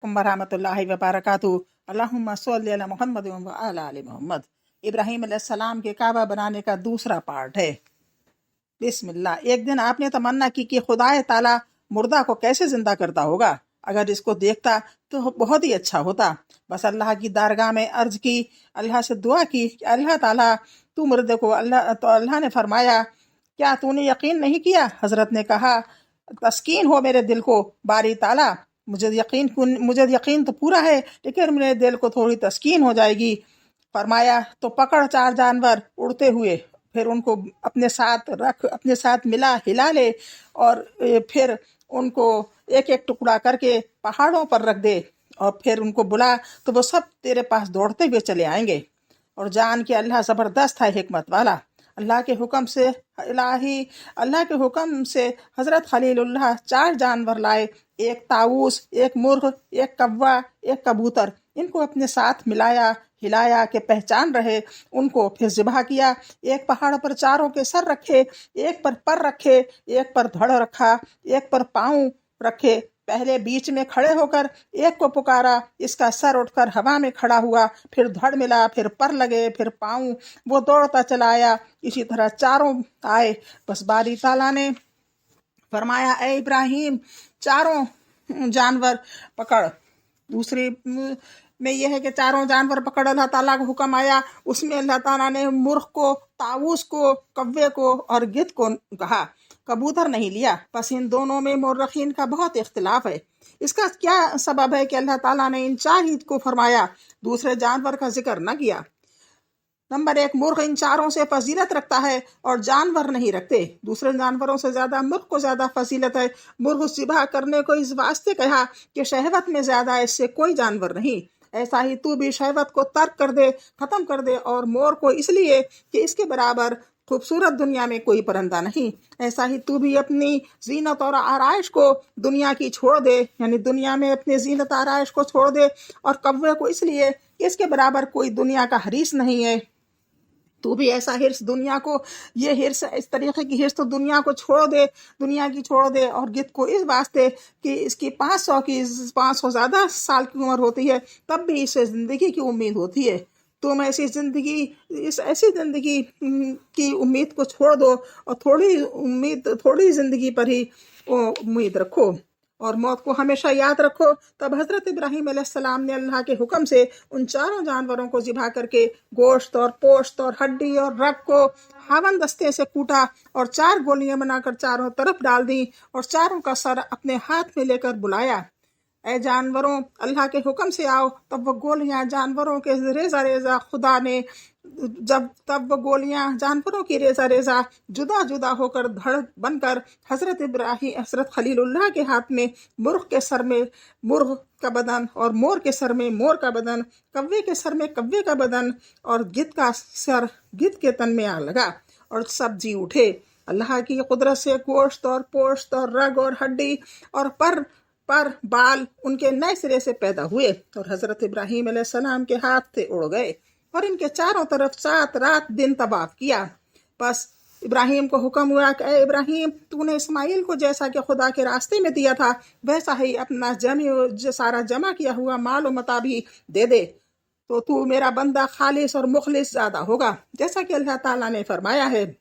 अलैकुम वरहमतुल्लाहि वबरकातुहू। अल्लाहुम्मा सल्लि अला मुहम्मद व अला आलि मोहम्मद। इब्राहीम अलैहिस्सलाम के काबा बनाने का दूसरा पार्ट है। बिस्मिल्लाह। एक दिन आपने तमन्ना की कि खुदाए ताला मुर्दा को कैसे जिंदा करता होगा। अगर इसको देखता तो बहुत ही अच्छा होता। बस अल्लाह की दारगाह में अर्ज की, अल्लाह से दुआ की कि अल्लाह ताला तू मुर्दे को अल्लाह ने फरमाया, क्या तूने यकीन नहीं किया? हजरत ने कहा, तस्कीन हो मेरे दिल को बारी ताला, मुझे यकीन तो पूरा है, लेकिन मेरे दिल को थोड़ी तस्कीन हो जाएगी। फरमाया, तो पकड़ 4 जानवर उड़ते हुए, फिर उनको अपने साथ रख, अपने साथ मिला हिला ले, और फिर उनको एक एक टुकड़ा करके पहाड़ों पर रख दे, और फिर उनको बुला तो वो सब तेरे पास दौड़ते हुए चले आएंगे। और जान के अल्लाह ज़बरदस्त है, हिकमत वाला। अल्लाह के हुक्म से हज़रत खलीलुल्लाह 4 जानवर लाए, एक ताऊस, एक मुर्ग, एक कव्वा, एक कबूतर। इनको अपने साथ मिलाया हिलाया कि पहचान रहे उनको, फिर ज़िबह किया। एक पहाड़ पर 4 के सर रखे, एक पर रखे, एक पर धड़ रखा, एक पर पाँव रखे। पहले बीच में खड़े होकर एक को पुकारा, इसका सर उठकर हवा में खड़ा हुआ, फिर धड़ मिला, फिर पर लगे, फिर पाँव। वो दौड़ता चला आया। इसी तरह 4 आए। बस बारी ताला ने फरमाया, ए इब्राहिम 4 जानवर पकड़। दूसरी में यह है कि 4 जानवर पकड़ अल्लाह ताला का हुक्म आया। उसमें अल्लाह ताला ने मुर्ख को, ताऊस को, कव्वे को और गिद्ध को कहा, कबूतर नहीं लिया। बस इन दोनों में मोर्रखीन का बहुत इख्तिलाफ है। इसका क्या सबब है कि अल्लाह ताला ने इन 4 ही को फरमाया, दूसरे जानवर का जिक्र न किया। नंबर 1, मुर्ग इन 4 से फजीलत रखता है और जानवर नहीं रखते। दूसरे जानवरों से ज्यादा मुर्ग को ज्यादा फजीलत है। मुर्ग ज़िबह करने को इस वास्ते कहा कि शहवत में ज्यादा इससे कोई जानवर नहीं। ऐसा ही तू भी शहवत को तर्क कर दे, खत्म कर दे। और मोर को इसलिए कि इसके बराबर खूबसूरत दुनिया में कोई परिंदा नहीं। ऐसा ही तू भी अपनी जीनत और आराइश को दुनिया की छोड़ दे, यानी दुनिया में अपनी जीनत आराइश को छोड़ दे। और कव्वे को इसलिए कि इसके बराबर कोई दुनिया का हरीस नहीं है। तू भी ऐसा हिर्स दुनिया को, ये हिर्स, इस तरीके की हिर्स तो दुनिया को छोड़ दे, दुनिया की छोड़ दे। और गिद्ध को इस वास्ते कि इसकी 500 ज्यादा साल की उम्र होती है, तब भी इसे जिंदगी की उम्मीद होती है। तुम ऐसी जिंदगी की उम्मीद को छोड़ दो और थोड़ी जिंदगी पर ही उम्मीद रखो और मौत को हमेशा याद रखो। तब हजरत इब्राहीम अलैहिस्सलाम ने अल्लाह के हुक्म से उन 4 जानवरों को ज़िबह करके गोश्त और पोश्त और हड्डी और रग को हावन दस्ते से कूटा और 4 गोलियां बनाकर चारों तरफ डाल दी और 4 का सर अपने हाथ में लेकर बुलाया, ऐ जानवरों अल्लाह के हुक्म से आओ। तब वो गोलियां जानवरों के रेजा रेजा खुदा ने तब वो गोलियां जानवरों की रेजा रेजा जुदा जुदा होकर धड़ बनकर हजरत खलीलुल्लाह के हाथ में, मुर्ग के सर में मुर्ग का बदन और मोर के सर में मोर का बदन, कव्वे के सर में कव्वे का बदन और गिद्ध का सर गिद्ध के तन में आ लगा और सब जी उठे। अल्लाह की कुदरत से गोश्त और पोश्त और रग और हड्डी और पर बाल उनके नए सिरे से पैदा हुए और हजरत इब्राहीम अलैहिस्सलाम के हाथ से उड़ गए और इनके चारों तरफ 7 रात दिन तवाफ किया। बस इब्राहीम को हुक्म हुआ कि ए इब्राहीम, तूने इस्माइल को जैसा कि खुदा के रास्ते में दिया था वैसा ही अपना सारा जमा किया हुआ माल और मता भी दे दे, तो तू मेरा बंदा खालिस और मुखलिस ज्यादा होगा, जैसा कि अल्लाह ताला ने फरमाया है।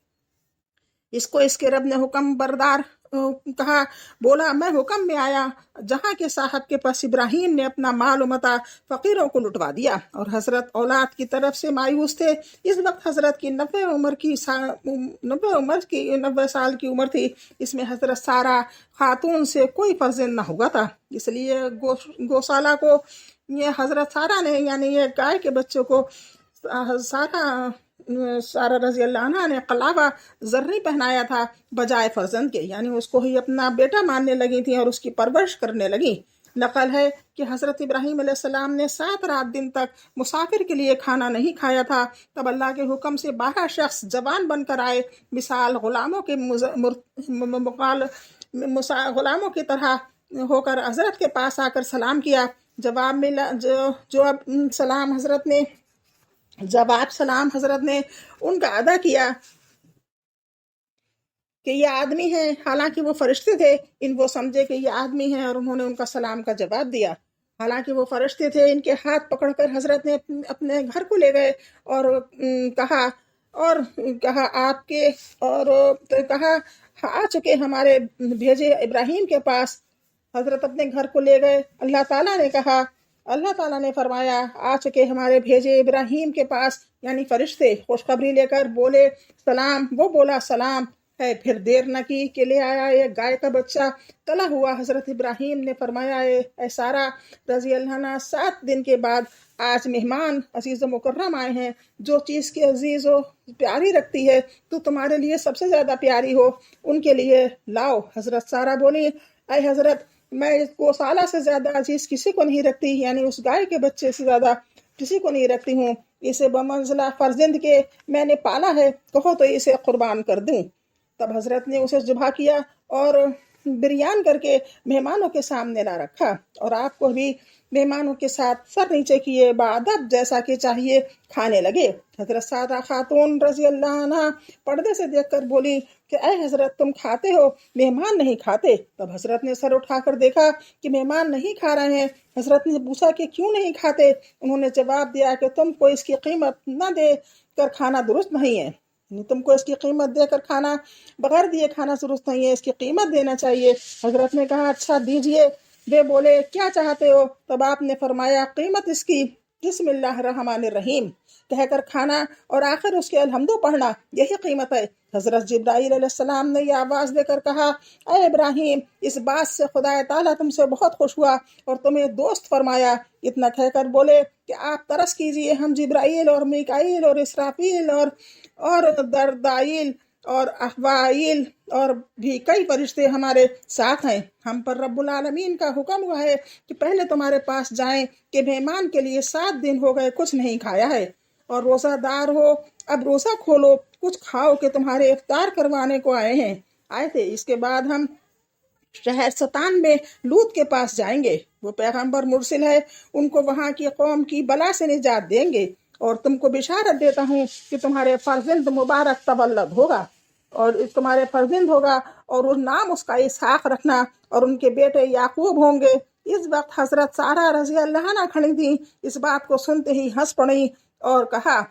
इसको इसके रब ने हुक्म बरदार कहा, बोला मैं हुक्म में आया जहाँ के साहब के पास इब्राहीम ने अपना माल मता फकीरों को लुटवा दिया और हजरत औलाद की तरफ से मायूस थे। इस वक्त हजरत की 90 साल की उम्र थी। इसमें हजरत सारा खातून से कोई फर्जंद न हुआ था, इसलिए गौशाला को ये हजरत सारा ने, यानी ये गाय के बच्चों को सारा रजी अल्लाह अन्हा ने कलावा जर्री पहनाया था बजाय फर्जंद के, यानी उसको ही अपना बेटा मानने लगी थी और उसकी परवरिश करने लगी। नकल है कि हजरत इब्राहीम अलैहिस्सलाम ने 7 रात दिन तक मुसाफिर के लिए खाना नहीं खाया था। तब अल्लाह के हुक्म से 12 शख्स जवान बनकर आए, मिसाल गुलामों की तरह होकर हजरत के पास आकर सलाम किया। जवाब मिला सलाम हजरत ने उनका अदा किया कि ये आदमी है, हालांकि वो फरिश्ते थे। वो समझे कि ये आदमी है और उन्होंने उनका सलाम का जवाब दिया। हालांकि वो फरिश्ते थे, इनके हाथ पकड़कर हजरत ने अपने घर को ले गए और कहा और कहा आपके और तो कहा आ चुके हमारे भेजे इब्राहिम के पास। हजरत अपने घर को ले गए। अल्लाह ताला ने फरमाया आ चुके हमारे भेजे इब्राहिम के पास, यानी फरिश्ते खुशखबरी लेकर। बोले सलाम, वो बोला सलाम है। फिर देर न की कि ले आया एक गाय का बच्चा तला हुआ। हजरत इब्राहिम ने फरमाया ए सारा रजी अल्लाह अन्हा, 7 दिन के बाद आज मेहमान अजीज मुकर्रम आए हैं। जो चीज़ की अजीज हो प्यारी रखती है तो तुम्हारे लिए सबसे ज्यादा प्यारी हो, उनके लिए लाओ। हजरत सारा बोली अय हजरत, मैं इस गौशाला से ज्यादा अजीज किसी को नहीं रखती, यानी उस गाय के बच्चे से ज्यादा किसी को नहीं रखती हूँ। इसे बमंजिला फर्जंद के मैंने पाला है, कहो तो इसे कुर्बान कर दूं। तब हजरत ने उसे ज़िबा किया और बिरयान करके मेहमानों के सामने ला रखा। और आपको भी मेहमानों के साथ सर नीचे किए बादब जैसा कि चाहिए खाने लगे। हजरत सारा खातून रजी अल्लाह अन्हा पर्दे से देखकर बोली कि अय हजरत, तुम खाते हो, मेहमान नहीं खाते। तब हजरत ने सर उठाकर देखा कि मेहमान नहीं खा रहे हैं। हजरत ने पूछा कि क्यों नहीं खाते। उन्होंने जवाब दिया कि तुमको इसकी कीमत न दे कर खाना दुरुस्त नहीं है, तुमको इसकी कीमत देकर खाना, बगैर दिए खाना दुरुस्त नहीं है, इसकी कीमत देना चाहिए। हजरत ने कहा अच्छा दीजिए। वे बोले क्या चाहते हो। तब आपने फरमाया कीमत इसकी बिस्मिल्लाहिर्रहमानिर्रहीम कहकर खाना और आखिर उसके अलहम्दु पढ़ना, यही कीमत है। हजरत जिब्राईल अलैहिस्सलाम ने यह आवाज़ देकर कहा अय इब्राहिम, इस बात से खुदा ताला तुमसे बहुत खुश हुआ और तुम्हें दोस्त फरमाया। इतना कहकर बोले कि आप तरस कीजिए, हम जिब्राईल और मीकाईल और इसराफील और दरदाईल और अहवाईल और भी कई फरिश्ते हमारे साथ हैं। हम पर रब्बुल आलमीन का हुक्म हुआ है कि पहले तुम्हारे पास जाएं कि मेहमान के लिए 7 दिन हो गए कुछ नहीं खाया है और रोज़ादार हो, अब रोज़ा खोलो, कुछ खाओ कि तुम्हारे इफ्तार करवाने को आए थे। इसके बाद हम शहर सतान में लूत के पास जाएंगे, वो पैगंबर मुरसिल है, उनको वहाँ की कौम की बला से निजात देंगे। और तुमको बिशारत देता हूँ कि तुम्हारे फर्जंद मुबारक तवल्लद होगा और तुम्हारे फर्जंद होगा और उस नाम उसका इसहाक रखना और उनके बेटे याकूब होंगे। इस वक्त हजरत सारा रजी अल्लाह अन्हा खड़ी थी। इस बात को सुनते ही हंस पड़ी और कहा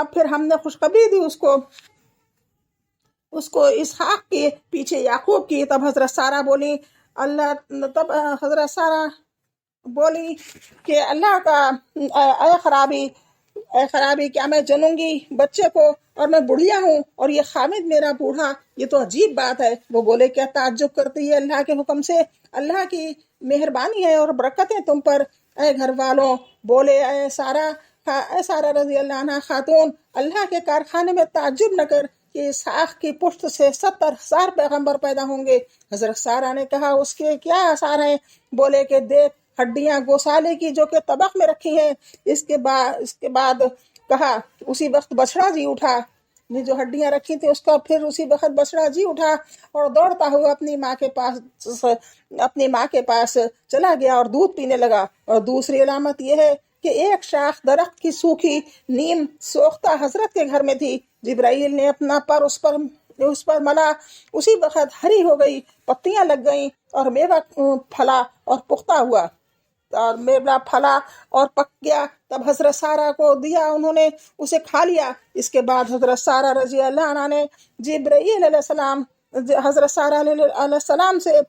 फिर हमने खुशखबरी दी उसको इसहाक के पीछे याकूब की। तब हजरत सारा बोली कि अल्लाह का ऐ खराबी, क्या मैं जनूंगी बच्चे को और मैं बुढ़िया हूँ और ये हामिद मेरा बूढ़ा, ये तो अजीब बात है। वो बोले क्या ताज्जुब करती है अल्लाह के हुक्म से, अल्लाह की मेहरबानी है और बरकतें तुम पर ऐ घर वालों। बोले ऐ सारा रजी अल्लाह अन्हा खातून, अल्लाह के कारखाने में ताज्जुब न कर कि इसहाक की पुश्त से 70,000 पैगंबर पैदा होंगे। हजरत सारा ने कहा उसके क्या आसार हैं। बोले कि देख हड्डियां गौशाले की जो कि तबक में रखी हैं। इसके बाद कहा उसी वक्त बछड़ा जी उठा, ने जो हड्डियां रखी थी उसका फिर उसी वक्त बछड़ा जी उठा और दौड़ता हुआ अपनी माँ के पास चला गया और दूध पीने लगा। और दूसरी अलामत यह है कि एक शाख दरख्त की सूखी नीम सोख्ता हजरत के घर में थी। जिब्राईल ने अपना पर उस पर मला, उसी वक्त हरी हो गई, पत्तियां लग गईं और मेवा फला और पुख्ता हुआ और मेवा फला और पक गया। तब हजरत सारा को दिया, उन्होंने उसे खा लिया। इसके बाद हजरत सारा रजी अल्लाह अन्हा ने जिब्राईल अलैहिस्सलाम हजरत सारा अलैहिस्सलाम से,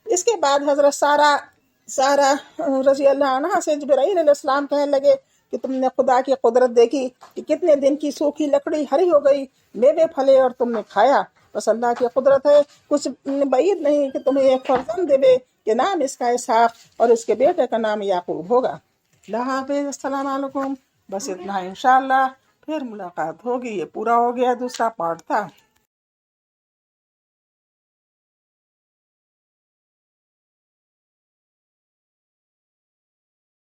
इसके बाद हजरत सारा रजी अल्लाह अन्हा से जिब्राईल अलैहिस्सलाम कहने लगे कि तुमने खुदा की कुदरत देखी कि कितने दिन की सूखी लकड़ी हरी हो गई, मेवे फले और तुमने खाया। बस अल्लाह की कुदरत है, कुछ बईद नहीं कि तुम्हें एक फर्जंद देवे कि नाम इसका इसहाक और इसके बेटे का नाम याकूब होगा। अल्लाह हाफ़िज़, अस्सलाम वालेकुम। बस इतना, इंशाअल्लाह फिर मुलाकात होगी। ये पूरा हो गया, दूसरा पार्ट था।